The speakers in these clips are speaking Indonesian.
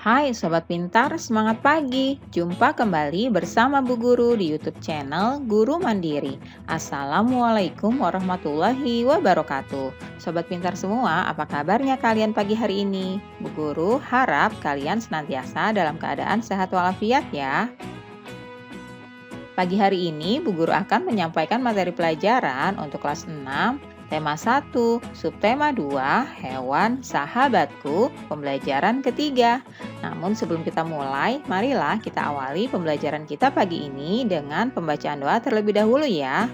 Hai Sobat Pintar, semangat pagi. Jumpa kembali bersama Bu Guru di YouTube channel Guru Mandiri. Assalamualaikum warahmatullahi wabarakatuh. Sobat Pintar semua, apa kabarnya kalian pagi hari ini? Bu Guru harap kalian senantiasa dalam keadaan sehat walafiat ya. Pagi hari ini Bu Guru akan menyampaikan materi pelajaran untuk kelas 6, tema 1, subtema 2, hewan sahabatku, pembelajaran ketiga. Namun sebelum kita mulai, marilah kita awali pembelajaran kita pagi ini dengan pembacaan doa terlebih dahulu ya.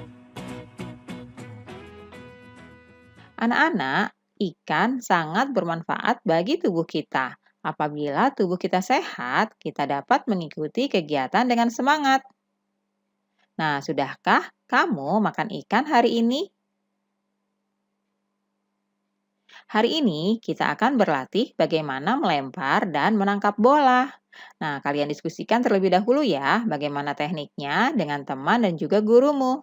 Anak-anak, ikan sangat bermanfaat bagi tubuh kita. Apabila tubuh kita sehat, kita dapat mengikuti kegiatan dengan semangat. Nah, sudahkah kamu makan ikan hari ini? Hari ini kita akan berlatih bagaimana melempar dan menangkap bola. Nah, kalian diskusikan terlebih dahulu ya bagaimana tekniknya dengan teman dan juga gurumu.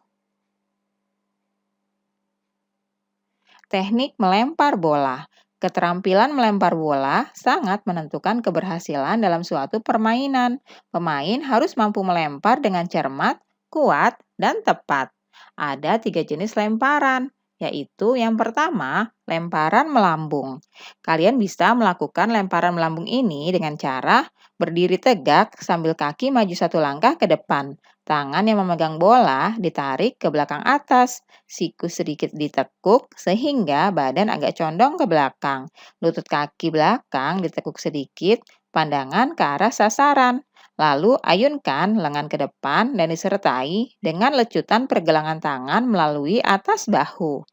Teknik melempar bola. Keterampilan melempar bola sangat menentukan keberhasilan dalam suatu permainan. Pemain harus mampu melempar dengan cermat, kuat, dan tepat. Ada 3 jenis lemparan, yaitu yang pertama, lemparan melambung. Kalian bisa melakukan lemparan melambung ini dengan cara berdiri tegak sambil kaki maju 1 langkah ke depan. Tangan yang memegang bola ditarik ke belakang atas, siku sedikit ditekuk sehingga badan agak condong ke belakang. Lutut kaki belakang ditekuk sedikit, pandangan ke arah sasaran. Lalu ayunkan lengan ke depan dan disertai dengan lecutan pergelangan tangan melalui atas bahu.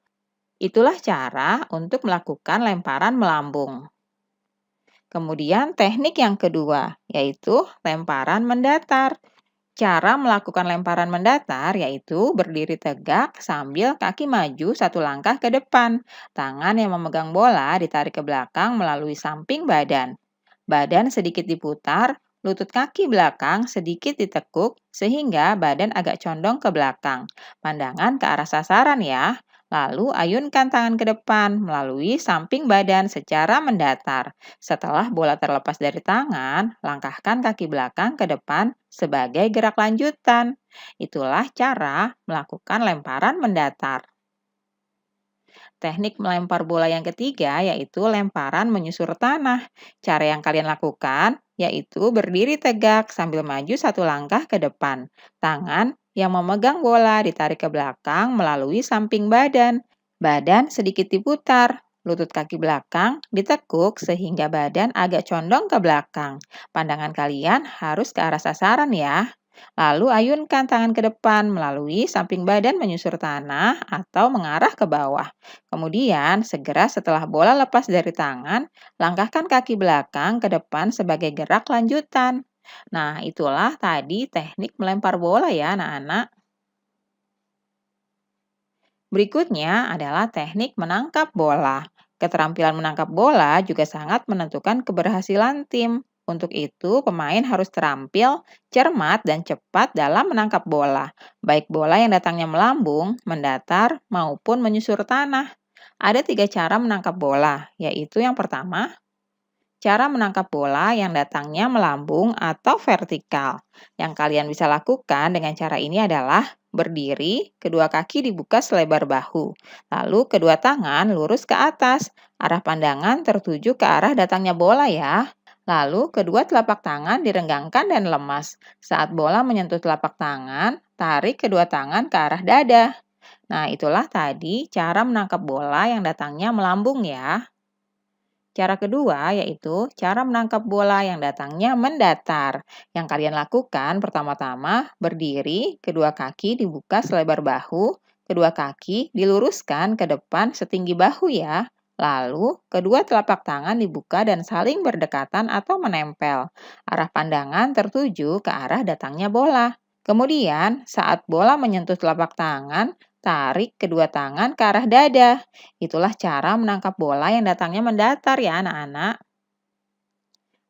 Itulah cara untuk melakukan lemparan melambung. Kemudian teknik yang kedua, yaitu lemparan mendatar. Cara melakukan lemparan mendatar yaitu berdiri tegak sambil kaki maju 1 langkah ke depan. Tangan yang memegang bola ditarik ke belakang melalui samping badan. Badan sedikit diputar, lutut kaki belakang sedikit ditekuk sehingga badan agak condong ke belakang. Pandangan ke arah sasaran ya. Lalu ayunkan tangan ke depan melalui samping badan secara mendatar. Setelah bola terlepas dari tangan, langkahkan kaki belakang ke depan sebagai gerak lanjutan. Itulah cara melakukan lemparan mendatar. Teknik melempar bola yang ketiga yaitu lemparan menyusur tanah. Cara yang kalian lakukan yaitu berdiri tegak sambil maju 1 langkah ke depan. Tangan yang memegang bola ditarik ke belakang melalui samping badan. Badan sedikit diputar. Lutut kaki belakang ditekuk sehingga badan agak condong ke belakang. Pandangan kalian harus ke arah sasaran ya. Lalu ayunkan tangan ke depan melalui samping badan menyusur tanah atau mengarah ke bawah. Kemudian, segera setelah bola lepas dari tangan, langkahkan kaki belakang ke depan sebagai gerak lanjutan. Nah, itulah tadi teknik melempar bola ya anak-anak. Berikutnya adalah teknik menangkap bola. Keterampilan menangkap bola juga sangat menentukan keberhasilan tim. Untuk itu, pemain harus terampil, cermat, dan cepat dalam menangkap bola. Baik bola yang datangnya melambung, mendatar, maupun menyusur tanah. Ada 3 cara menangkap bola, yaitu yang pertama, cara menangkap bola yang datangnya melambung atau vertikal. Yang kalian bisa lakukan dengan cara ini adalah berdiri, kedua kaki dibuka selebar bahu. Lalu kedua tangan lurus ke atas, arah pandangan tertuju ke arah datangnya bola ya. Lalu kedua telapak tangan direnggangkan dan lemas. Saat bola menyentuh telapak tangan, tarik kedua tangan ke arah dada. Nah, itulah tadi cara menangkap bola yang datangnya melambung ya. Cara kedua yaitu cara menangkap bola yang datangnya mendatar. Yang kalian lakukan pertama-tama berdiri, kedua kaki dibuka selebar bahu, kedua kaki diluruskan ke depan setinggi bahu ya. Lalu, kedua telapak tangan dibuka dan saling berdekatan atau menempel. Arah pandangan tertuju ke arah datangnya bola. Kemudian, saat bola menyentuh telapak tangan, tarik kedua tangan ke arah dada. Itulah cara menangkap bola yang datangnya mendatar ya anak-anak.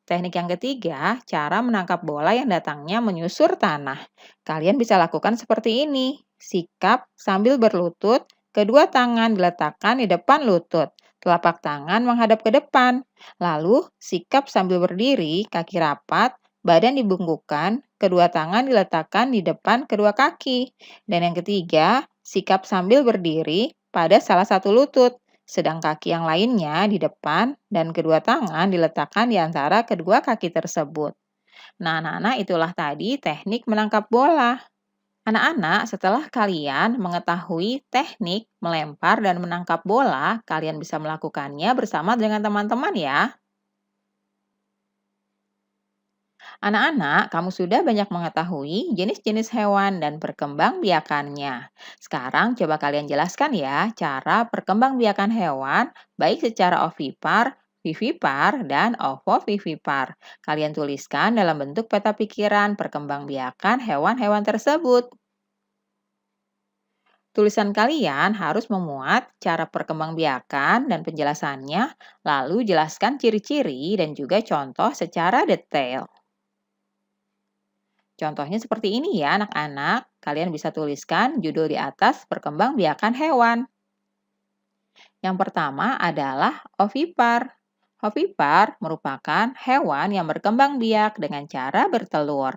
Teknik yang ketiga, cara menangkap bola yang datangnya menyusur tanah. Kalian bisa lakukan seperti ini. Sikap sambil berlutut, kedua tangan diletakkan di depan lutut. Telapak tangan menghadap ke depan. Lalu, sikap sambil berdiri, kaki rapat, badan dibungkukkan, kedua tangan diletakkan di depan kedua kaki. Dan yang ketiga, sikap sambil berdiri pada salah satu lutut, sedang kaki yang lainnya di depan dan kedua tangan diletakkan di antara kedua kaki tersebut. Nah, anak-anak, itulah tadi teknik menangkap bola. Anak-anak, setelah kalian mengetahui teknik melempar dan menangkap bola, kalian bisa melakukannya bersama dengan teman-teman ya. Anak-anak, kamu sudah banyak mengetahui jenis-jenis hewan dan perkembangbiakannya. Sekarang coba kalian jelaskan ya cara perkembangbiakan hewan baik secara ovipar, vivipar, dan ovovivipar. Kalian tuliskan dalam bentuk peta pikiran perkembangbiakan hewan-hewan tersebut. Tulisan kalian harus memuat cara perkembangbiakan dan penjelasannya, lalu jelaskan ciri-ciri dan juga contoh secara detail. Contohnya seperti ini ya anak-anak, kalian bisa tuliskan judul di atas perkembangbiakan hewan. Yang pertama adalah ovipar. Ovipar merupakan hewan yang berkembang biak dengan cara bertelur.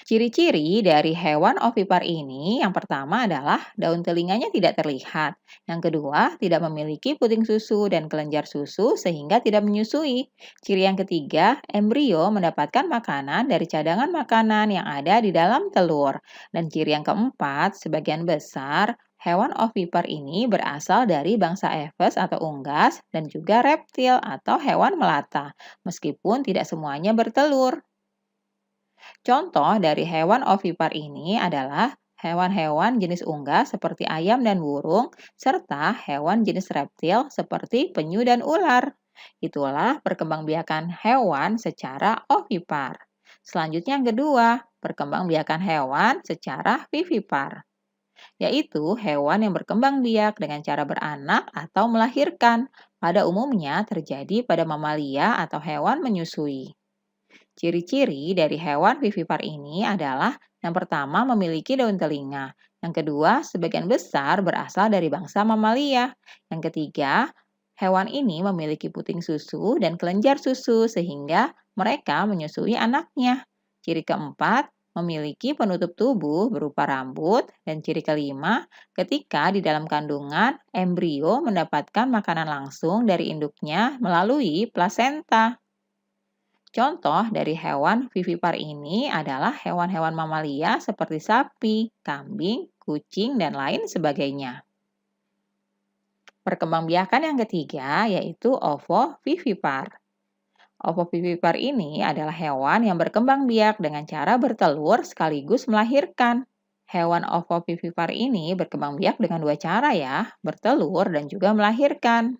Ciri-ciri dari hewan ovipar ini yang pertama adalah daun telinganya tidak terlihat. Yang kedua, tidak memiliki puting susu dan kelenjar susu sehingga tidak menyusui. Ciri yang ketiga, embrio mendapatkan makanan dari cadangan makanan yang ada di dalam telur. Dan ciri yang keempat, sebagian besar hewan ovipar ini berasal dari bangsa Aves atau unggas dan juga reptil atau hewan melata, meskipun tidak semuanya bertelur. Contoh dari hewan ovipar ini adalah hewan-hewan jenis unggas seperti ayam dan burung, serta hewan jenis reptil seperti penyu dan ular. Itulah perkembangbiakan hewan secara ovipar. Selanjutnya yang kedua, perkembangbiakan hewan secara vivipar, yaitu hewan yang berkembang biak dengan cara beranak atau melahirkan. Pada umumnya terjadi pada mamalia atau hewan menyusui. Ciri-ciri dari hewan vivipar ini adalah yang pertama memiliki daun telinga, yang kedua sebagian besar berasal dari bangsa mamalia, yang ketiga hewan ini memiliki puting susu dan kelenjar susu sehingga mereka menyusui anaknya. Ciri keempat memiliki penutup tubuh berupa rambut, dan ciri kelima ketika di dalam kandungan embrio mendapatkan makanan langsung dari induknya melalui plasenta. Contoh dari hewan vivipar ini adalah hewan-hewan mamalia seperti sapi, kambing, kucing, dan lain sebagainya. Perkembangbiakan yang ketiga yaitu ovovivipar. Ovovivipar ini adalah hewan yang berkembang biak dengan cara bertelur sekaligus melahirkan. Hewan ovovivipar ini berkembang biak dengan dua cara ya, bertelur dan juga melahirkan.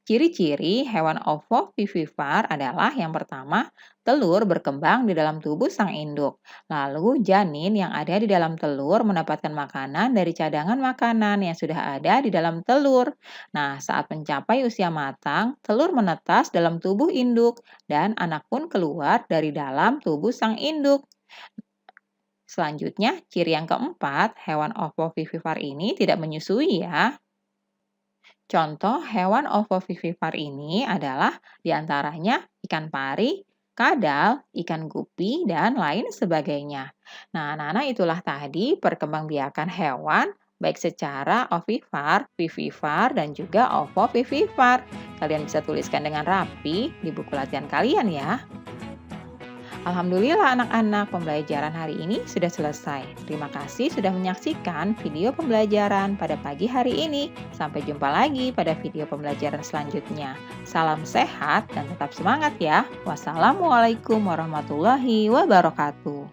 Ciri-ciri hewan ovovivipar adalah yang pertama, telur berkembang di dalam tubuh sang induk. Lalu janin yang ada di dalam telur mendapatkan makanan dari cadangan makanan yang sudah ada di dalam telur. Nah, saat mencapai usia matang, telur menetas dalam tubuh induk dan anak pun keluar dari dalam tubuh sang induk. Selanjutnya, ciri yang keempat, hewan ovovivipar ini tidak menyusui ya. Contoh hewan ovovivipar ini adalah diantaranya ikan pari, kadal, ikan gupi, dan lain sebagainya. Nah, anak-anak, itulah tadi perkembangbiakan hewan baik secara ovipar, vivipar, dan juga ovovivipar. Kalian bisa tuliskan dengan rapi di buku latihan kalian ya. Alhamdulillah anak-anak, pembelajaran hari ini sudah selesai. Terima kasih sudah menyaksikan video pembelajaran pada pagi hari ini. Sampai jumpa lagi pada video pembelajaran selanjutnya. Salam sehat dan tetap semangat ya. Wassalamualaikum warahmatullahi wabarakatuh.